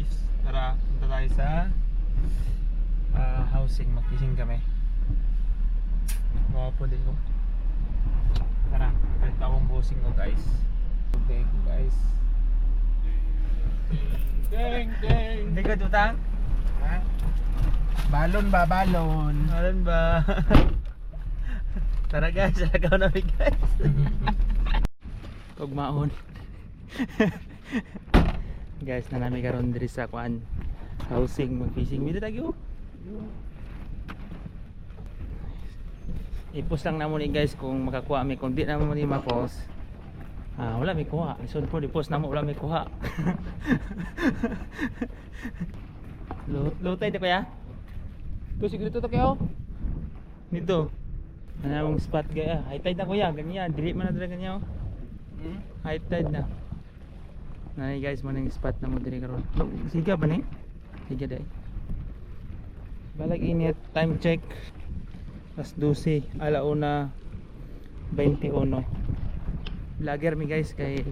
guys. Tara, punta tayo sa housing. Mag-fishing kami. Mga po din ko. Tara, kahit akong busing ko guys. Okay ko guys. Deng, deng. Hindi ka tutang? Ha? Balon ba, balon? Alam ba? Tara guys, lagaw namin guys. Pagmaon. Guys, na namin karon diri sa kuan housing, mag-fishing dito tayo. I-post lang namo ni guys kung makakuha mi, kung di namo ni ma-post. Wala may kuha. Isod po i-post namo wala may kuha. Lutay ta kuya. Ito, sige dito kayo. Nito. Anong spot gaya? High tide na kuya, ganyan. Dili man na dala ganyan. High tide na. Nanay guys, manang spot na mo diri karon. Siga ba ni? Siga dai. Balag init, time check. Alas 12, alauna 21. Vlogger mi guys kay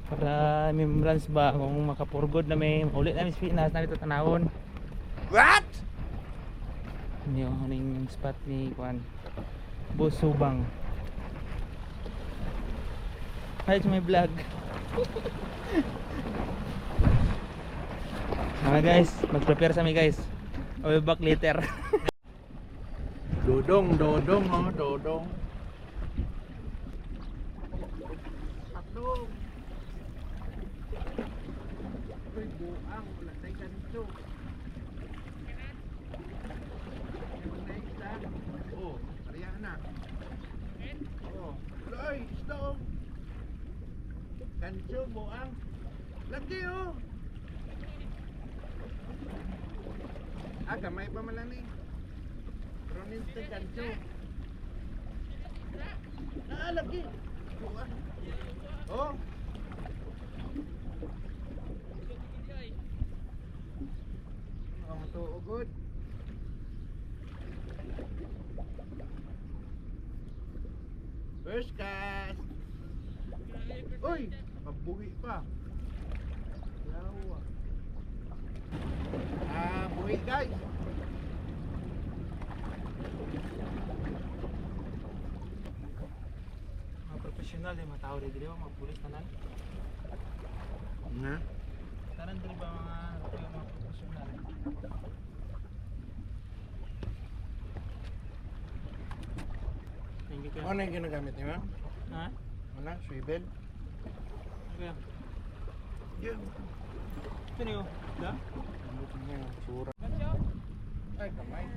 para remembrance ba kung makapurgod na may ulit na sa Pinas na dito tanawon. What? Yung huling spot ni Juan Busubang. Hi to my vlog. Mga guys, mag-prepare sa mi guys. I'll be back later. Dodong, dodong, oh, dodong. Atlong. Uy, buang, wala tayo ganito. Oh, ariyan na. Oh, loy, stop. Ganito, buang. Lagi, oh. Gamay pa malan eh. Ronin te gancho. Lagi. Buang. Oh. Ang tuugod. First cast. Uy, mabuhi pa. Yawa. Buhi guys. Mga professional eh, mga tao rin dito, mga pulis tanan. Nga. Tanan dito ba mga professional? Thank you kuya. Ano yung ginagamit niyo? Ha? Ano? Swivel? Kuya. Yan. Ito niyo. Da? Ano ito niya? Sura. Ay, kamay.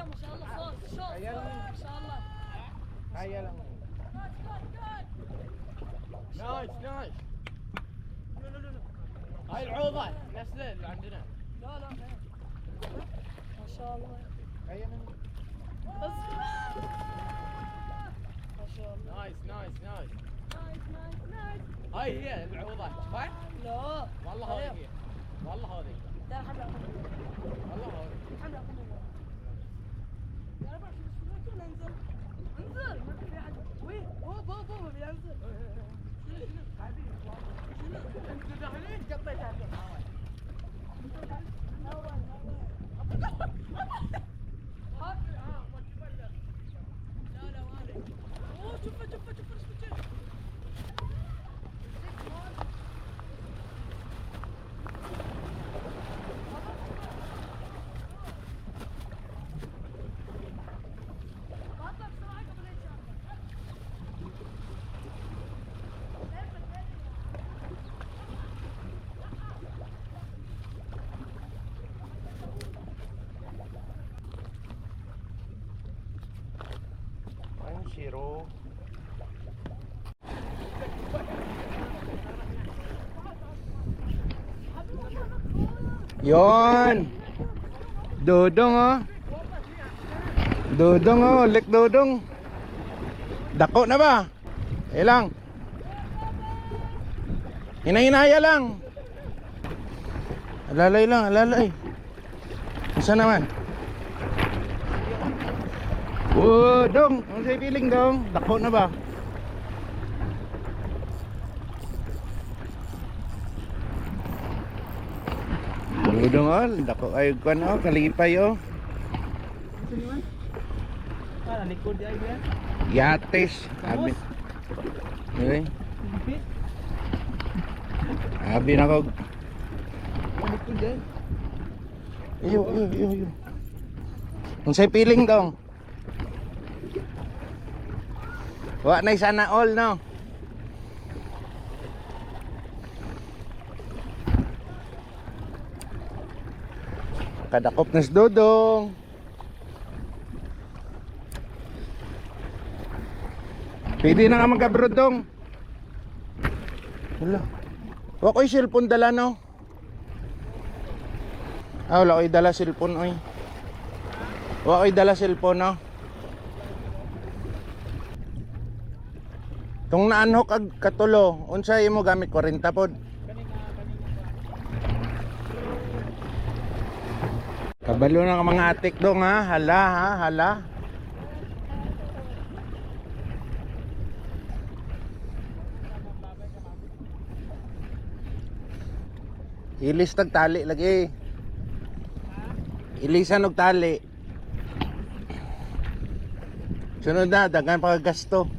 ما شاء الله صوت شوط ما شاء الله Kaya lang. نايس نايس. هاي العوضة نفس اللي عندنا. لا لا ما شاء الله Kaya lang. ما شاء الله نايس نايس نايس. نايس نايس نايس هاي هي العوضة شفت؟ لا والله هذه هي. والله هذه. لا حمراء والله هذه. حمراء يا رب شو ننزل انزل ما في حد وين هو بابا بينزل انت داخلين قطيت هذا. شوفه شوفه شوفه شوفه Ang zero. Yon. Dodong oh. Dodong oh, lek dodong. Dako na ba? Ilang. Hinahinaya lang. Alalay lang, alalay. Isa naman. Dong, ang sa'yo feeling dong. Dako na ba? Dong, dako ay kuan kalipay Likod di ay ba? Yates. Abi. Okay. Abi na ko. Likod di ay. Iyo. Ang sa'yo feeling dong. Wa na sana all no. Kadakop na si Dodong. Pwede na nga magka-abroad dong. Wala. Wa ko'y cellphone dala no. Wala ko'y dala cellphone oy. Wa ko'y dala cellphone no. Tung naanhok ag katulo, unsay imo gamit 40 pod. Kabalo na ang mga atik dong ha, hala. Ilis tag tali lagi. Ilisan og tali. Sunod na, daghan pa gasto.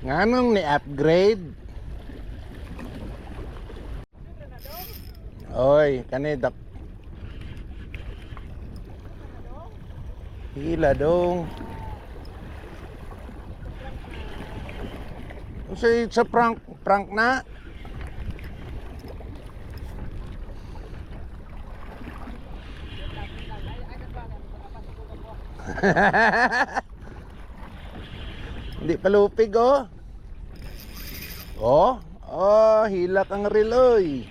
Nganong ni-upgrade? Oy, kanidak. Hila dong. Sa prank na. Hindi palupig hila kang riloy.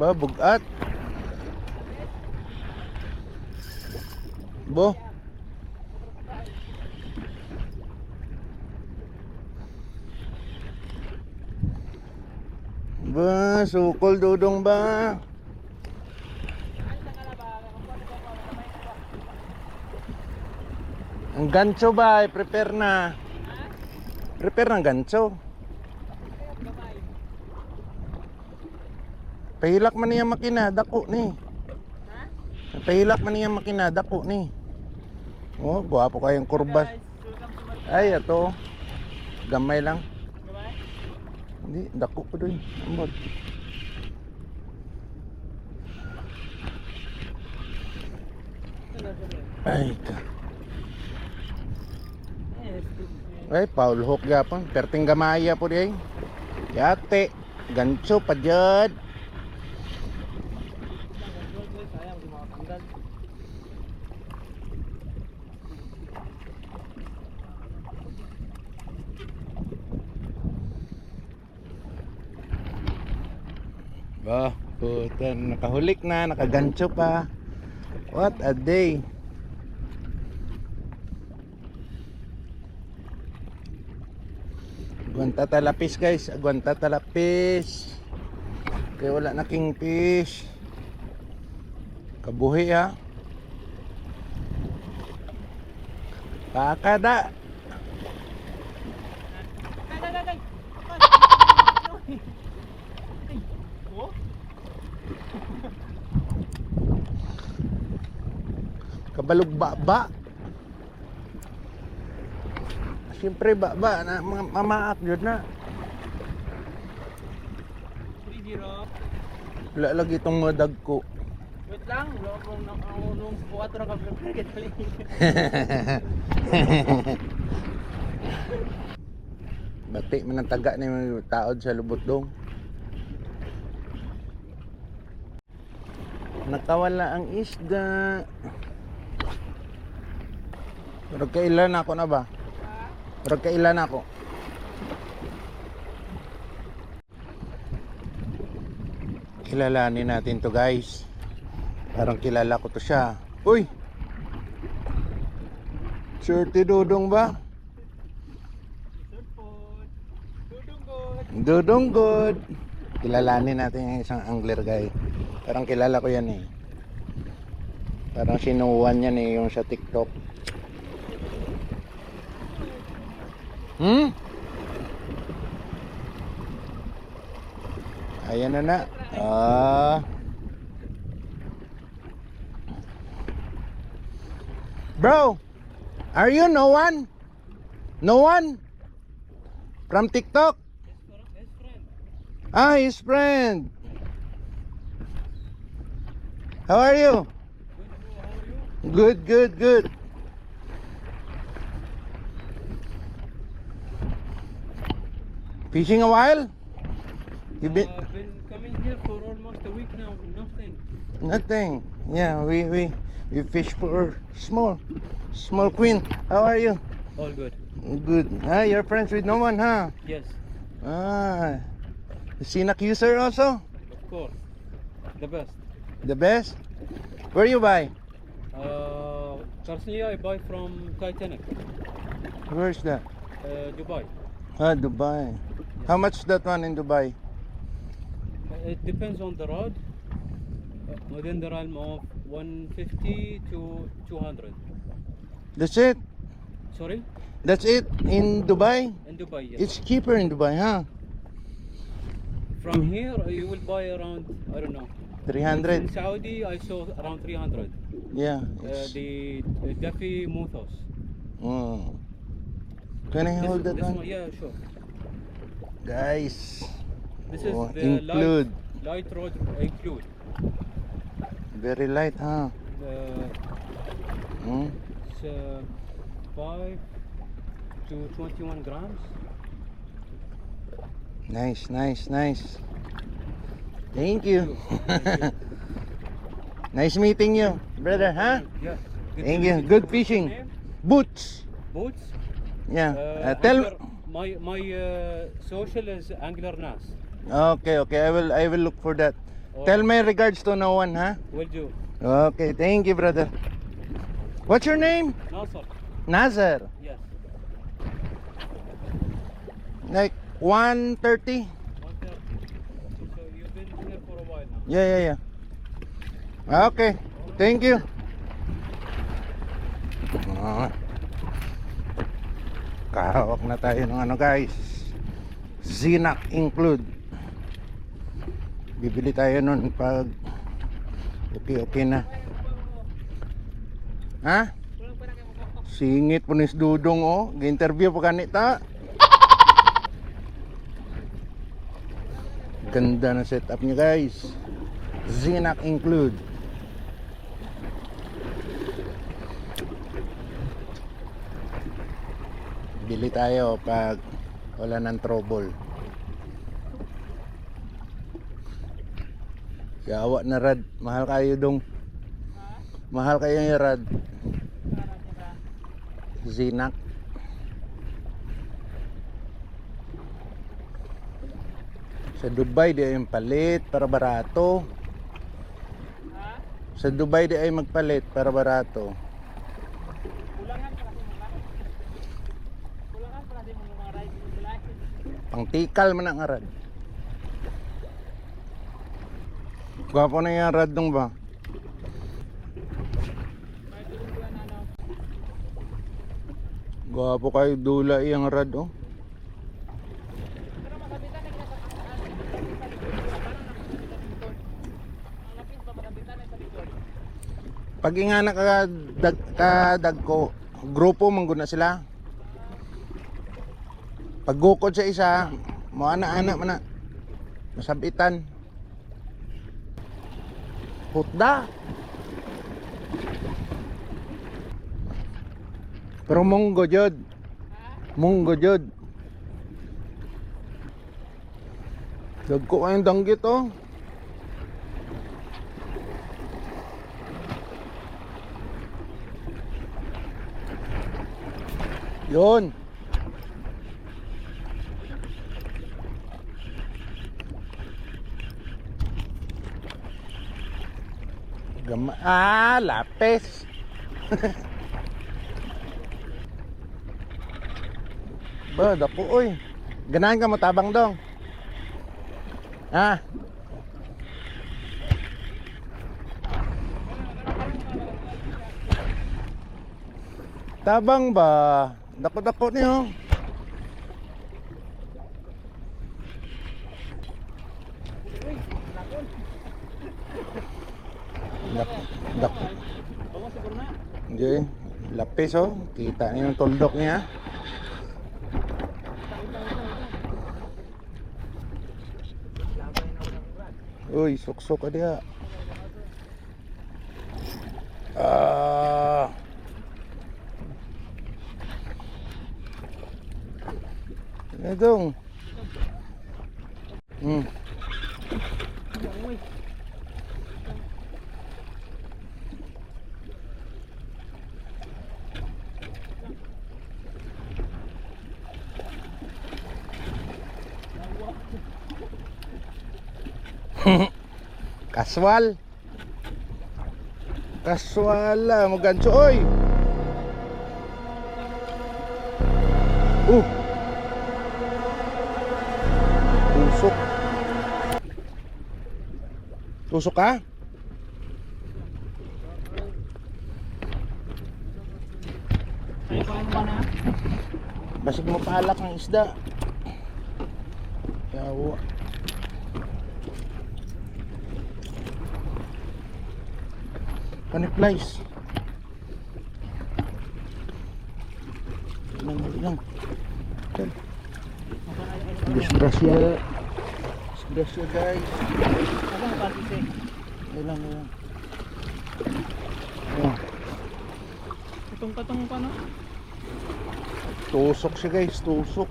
Ba bugat. Bo. Ba, sukol Dodong ba? Ang gancho ba, prepare na. Prepare ng gancho. Pahilak man niya makina, dako ni. Pahilak man niya makina, dako ni. Oh, guwapo kayong kurbas. Ay, ito. Gamay lang. Hindi, dako ko doon. Amod. Ay, ka. Ay, Paul Hook yapon. Perting gamaya po diyan. Yate. Gancho pa dyan. Bah, putan, nakahulik na, nakagancho pa. What a day. Aguanta talapis guys, aguanta talapis. Kaya wala na kingfish. Kabuhi ha. Pakada. Kabalog ba? Siyempre ba na mamaak yun na. 3-0. Wala lagi itong madag ko. Wait lang, nung 4 na ka-prepare kita lang. Bati man ang taga ni mga taod sa lubot dong. Nakawala ang isda. Pero kailan ako na ba? Pero kailan ako? Kilalanin natin to guys. Parang kilala ko to siya. Uy! Surti Dudong ba? Dudong good. Kilalanin natin yung isang angler guy. Parang kilala ko yan eh. Parang sinuwan yan eh yung sa TikTok. Ayan na na. Bro, are you no one? No one? From TikTok? Ah, his friend. How are you? Good, good, good. Fishing a while? You've been coming here for almost a week now. Nothing. nothing. Yeah, we fish for small queen. How are you? All good. Good. Ah, you're friends with no one, huh? Yes, Ah, Sinak user also? of course. The best. The best? Where you buy? Personally, I buy from Titanic, Where's that? Dubai. Ah, Dubai. How much that one in Dubai? It depends on the rod. Within the realm of 150 to 200. That's it? Sorry? That's it in Dubai? In Dubai, yes. It's cheaper in Dubai, huh? From here, you will buy around, I don't know. In 300. Saudi, I saw around 300. Yeah. It's, The Duffy Muthos. mm. Can I hold that this one? Yeah, sure. Guys. This is Oh, the include. light rod include. Very light, huh? Mm. It's 5 to 21 grams. Nice, nice, nice. Thank you. Nice meeting you, brother, huh? Yeah. Thank you. Good fishing. Boots. Boots. Yeah. Angler, Tell. my social is Angler Nas. Okay, okay. I will look for that. Or- Tell my regards to no one, huh? Will do. Okay, thank you, brother. What's your name? Nasser. Nazar. Yes. Like 130? 130. So you've been here for a while now. Yeah, yeah, yeah. Okay, thank you. Kahawak na tayo ng ano guys. Zinak include. Bibili tayo nun pag okay na. Ha? Singit po ni Dudong oh. Gi-interview pa kanita. Ganda na setup niya guys. Zinak include. Bili tayo pag wala ng trouble. Yawa na rad. Mahal kayo dong. Mahal kayo yung rad. Zinak. Sa Dubai di ay palit para barato. Sa Dubai di ay magpalit para barato. Pangtikal man ang rad. Gwapo na yung rad dong ba? Gwapo kayo dula yung rad oh. Pag ingana ka ko, grupo mangguna sila. Pag gukod sa isa, mo ana-ana man na. Masabitan. Hutda. Pero munggo jud. Munggo jud. Dagko kayong danggit oh. Yun. Lapis. Ba, dako oy. Ganahan ka mo tabang dong. Ha? Tabang ba? Dako-dako niyo. Dako. Hindi. Lapis oh. Kita niyo yung tuldok niya. Uy, sok-sok ka diha. Dong. Kaswal. Kaswal lah mo gancho oy. Tusok. Tusok ka? Basig mo palak ng isda. Yawa. Paniplis. Lang. Disgrasya. Disgrasya guys. Ilang. Katong pa no? Tusok siya guys, tusok.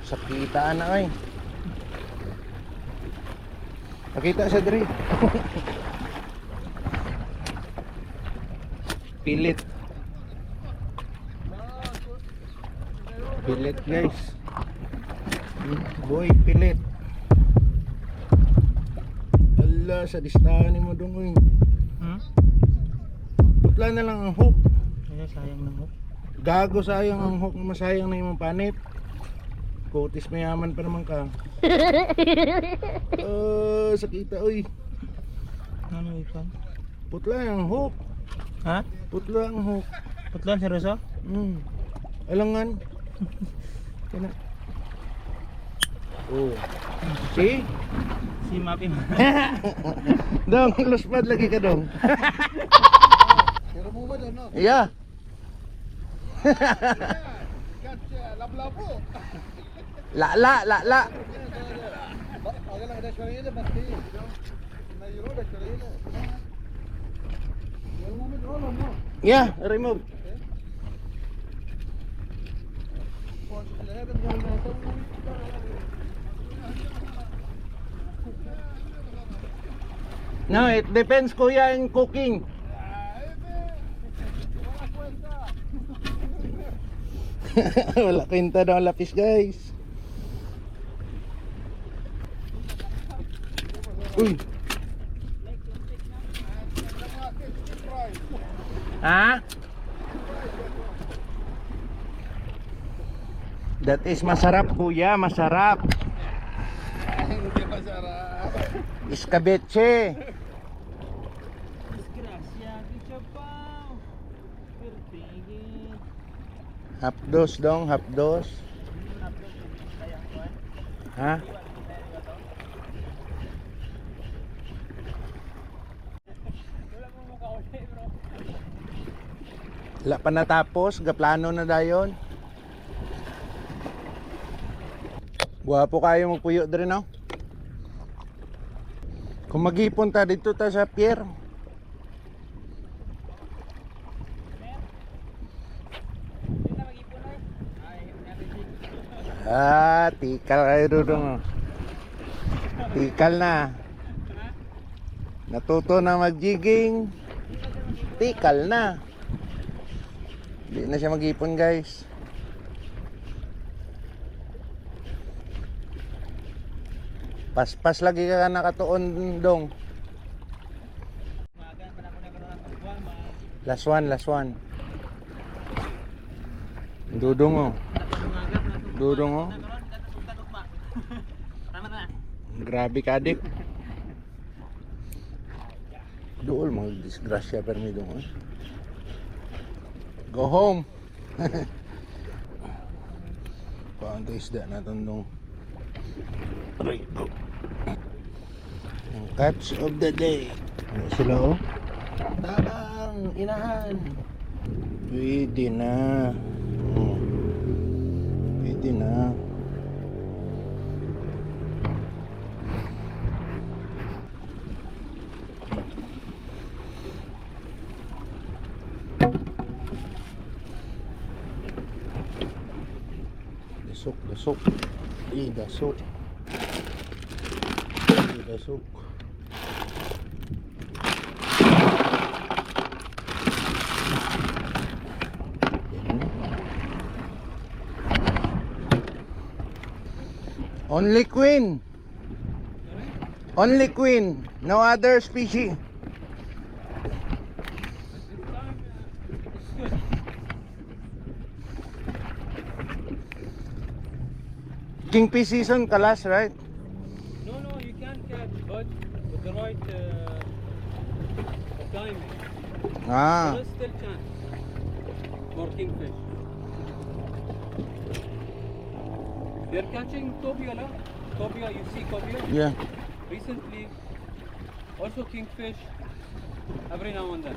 Sakitaan na ay. Nakita siya diri. Pilit. Pilit guys. Boy, pilit. Ala, sa distahan mo dong oy. Putla na lang ang hook. Ay, sayang ng hook. Gago sayang ang hook, masayang na yung panit. Kutis mayaman pa naman ka. Sakita oy. Ano ito? Putla ang hook. Ha? Putla ang hook. Putlan, seryoso? Alangan. Kana. See? Si Mapi. Dong, luspad lagi ka dong. Pero mo ba no? Yeah. La. Agak ada syariah dah pasti. Na euro dah syariah. Yang mo mo no. Yeah, remove. No, it depends kuya in cooking. Wala kwenta daw ang lapis guys. Uy. Ha? That is masarap kuya, masarap. Hindi masarap. Escabeche. Disgrasya, kichapaw. Pertige. Hapdos dong, hapdos. Ha? Wala pa natapos, gaplano na dayon. Guwapo kayo magpuyo diri no? Kung mag-ipon ta dito ta sa pier. Tikal kayo dudong. Tikal na. Natuto na mag-jigging. vertical na. Hindi na siya mag-ipon, guys. Pas-pas lagi ka nakatuon dong. Last one. Dudong oh. Dudong oh. Grabe ka, dik. Dool mga disgrasya permi dong oh. Go home. Paano isda natin dong. Aray, go. Ang catch of the day. Ano sila oh? Tabang, inahan. Pwede na. Pwede na. Dasok. Dasok. Only queen. Only queen. No other species. Kingfish season kalas, right? No, you can catch, but with the right timing. Ah. There is still chance for kingfish. They're catching cobia, la? Cobia, you see cobia? Yeah. Recently, also kingfish every now and then.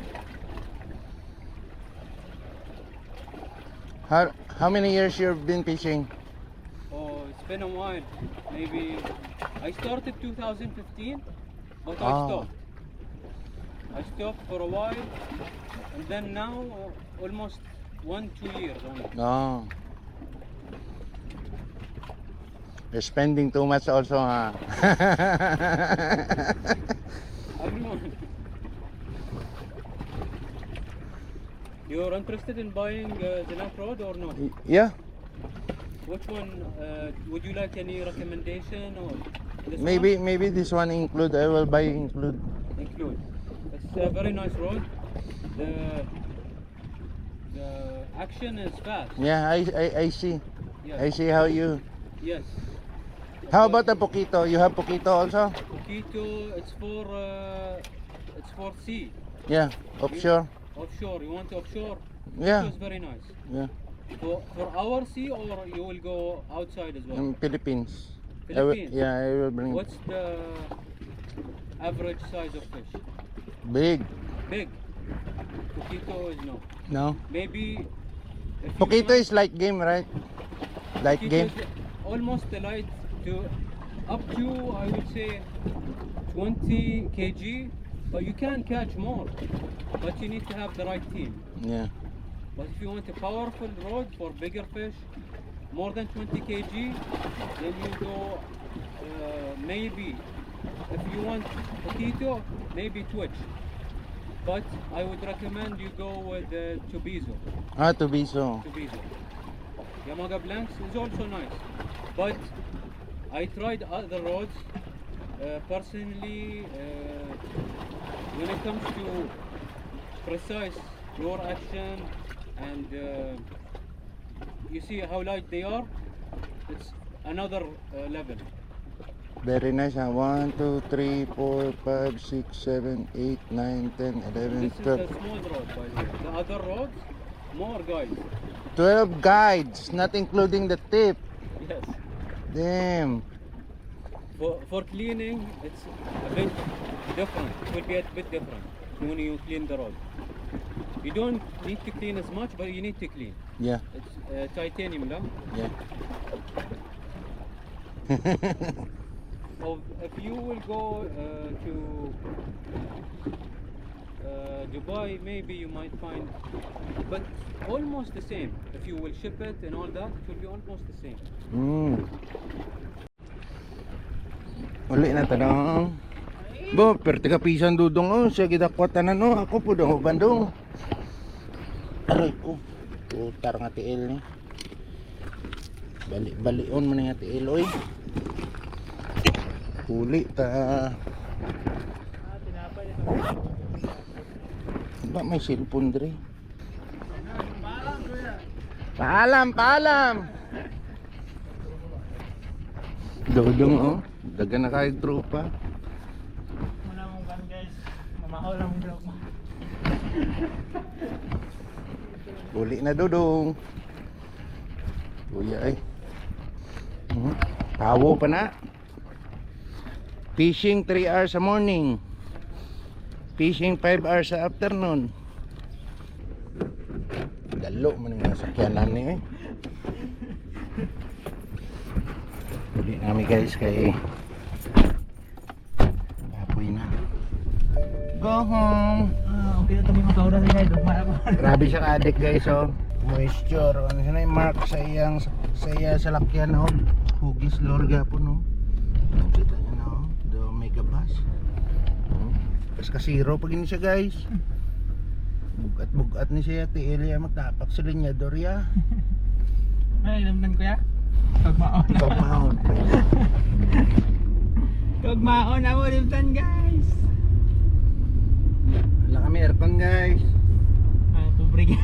How many years you've been fishing? Oh, it's been a while. Maybe I started 2015, but I Ah. stopped. I stopped for a while, and then now almost 1-2 years only. No. You're spending too much also, huh? Everyone. You're interested in buying the net rod or not? Yeah. Which one? Would you like any recommendation or this Maybe this one include. I will buy include. one? Include. It's a very nice rod. The action is fast. Yeah, I see. Yes. I see how you. Yes. How about the poquito? You have poquito also? Poquito, it's for sea. Yeah, offshore. Offshore. You want offshore? Yeah. It's very nice. Yeah. For our sea, or you will go outside as well? In Philippines. Philippines? I will bring. What's the average size of fish? Big. Big. Poquito is no. No. Maybe. If you Poquito want- is light game, right? Light Poquito game. is almost the light to up to, I would say, 20 kg, but you can catch more. But you need to have the right team. Yeah. But if you want a powerful rod for bigger fish, more than 20 kg, then you go maybe, if you want poquito, maybe twitch. But I would recommend you go with Tubizo. Ah, to be so. Tubizo. Yamaga Blanks is also nice. But I tried other rods. Personally, when it comes to precise lure action and you see how light they are, it's another level. Very nice. 1, 2, 3, 4, 5, 6, 7, 8, 9, 10, 11, This is 12. a small rod, by the way. The other rods, more guys. 12 guides, not including the tip. Yes. Damn. For cleaning, it's a bit different. It will be a bit different when you clean the rod. You don't need to clean as much, but you need to clean. Yeah. It's titanium, no? Yeah. So if you will go to Dubai, maybe you might find, but almost the same. If you will ship it and all that, it will be almost the same. Uli na tanong. Bo, perti kapisan dudong oh, siya gidakwatan no, ako po dong bandong. Aray ko, putar nga tiil ni. Bali-balion man nga tiil oy. Huli ta. Ba may cellphone dre. Paalam. Dudong oh, daga na kay tropa. Muna mong kan guys. Mamahol lang mong drop mo. Huli na dudong. Kuya ay. Tawo pa na. Fishing 3 hours sa morning. Fishing 5 hours sa afternoon. Dalo man yung sakyanan ni eh. Huli namin guys kay apoy na. Go home. Okay na kami makauda sa guys. Dugma ako. Grabe siya ka-addict guys oh. Moisture. Ano siya na yung mark sa iyang sa lakyan oh. Hugis lorga po no. Kita niyo na oh. The mega bus. Kas kasiro pag ini siya guys. Bugat ni siya tiil ya magtapak sa linyador ya. Ay, namnan ko ya. Kagmaon. Pagmahon. Kagmaon ako limtan guys. Wala kami aircon guys. Ah, pobre ka.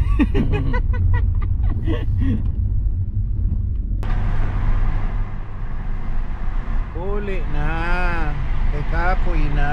Huli na. Kay kapoy na.